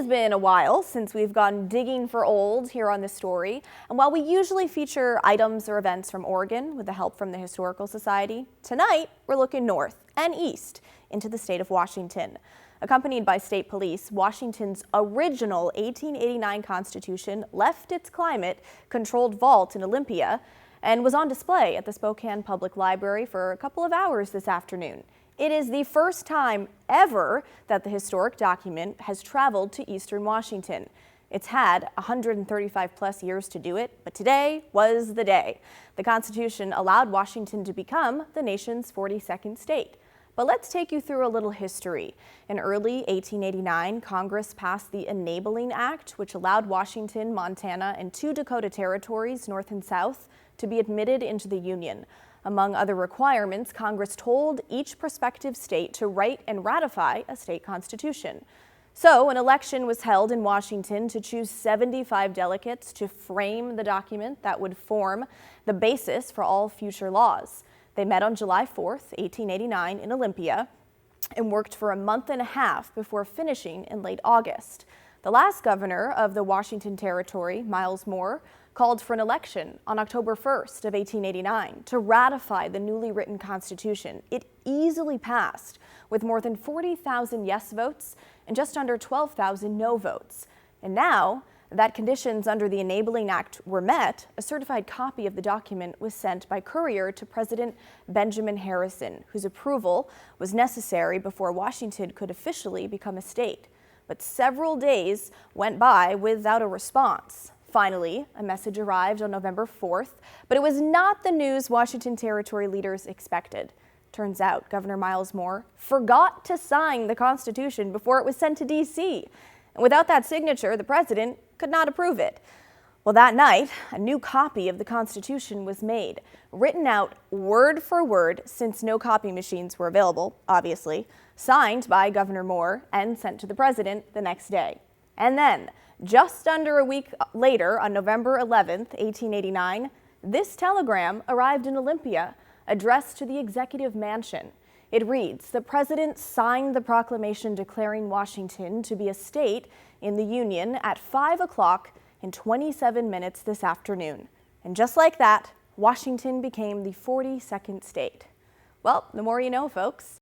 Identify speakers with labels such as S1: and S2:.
S1: has been a while since we've gone digging for old here on this story, and while we usually feature items or events from Oregon with the help from the Historical Society, tonight we're looking north and east into the state of Washington. Accompanied by state police, Washington's original 1889 Constitution left its climate-controlled vault in Olympia and was on display at the Spokane Public Library for a couple of hours this afternoon. It is the first time ever that the historic document has traveled to eastern Washington. It's had 135 plus years to do it, but today was the day. The Constitution allowed Washington to become the nation's 42nd state. But let's take you through a little history. In early 1889, Congress passed the Enabling Act, which allowed Washington, Montana, and 2 Dakota territories, north and south, to be admitted into the Union. Among other requirements, Congress told each prospective state to write and ratify a state constitution. So an election was held in Washington to choose 75 delegates to frame the document that would form the basis for all future laws. They met on July 4th, 1889 in Olympia and worked for a month and a half before finishing in late August. The last governor of the Washington Territory, Miles Moore, called for an election on October 1st of 1889 to ratify the newly written Constitution. It easily passed with more than 40,000 yes votes and just under 12,000 no votes. And now that conditions under the Enabling Act were met, a certified copy of the document was sent by courier to President Benjamin Harrison, whose approval was necessary before Washington could officially become a state. But several days went by without a response. Finally, a message arrived on November 4th, but it was not the news Washington Territory leaders expected. Turns out Governor Miles Moore forgot to sign the Constitution before it was sent to D.C. And without that signature, the president could not approve it. Well, that night, a new copy of the Constitution was made, written out word for word since no copy machines were available, obviously, signed by Governor Moore and sent to the president the next day. And then, just under a week later, on November 11th, 1889, this telegram arrived in Olympia, addressed to the Executive Mansion. It reads, "The President signed the proclamation declaring Washington to be a state in the Union at 5 o'clock and 27 minutes this afternoon." And just like that, Washington became the 42nd state. Well, the more you know, folks.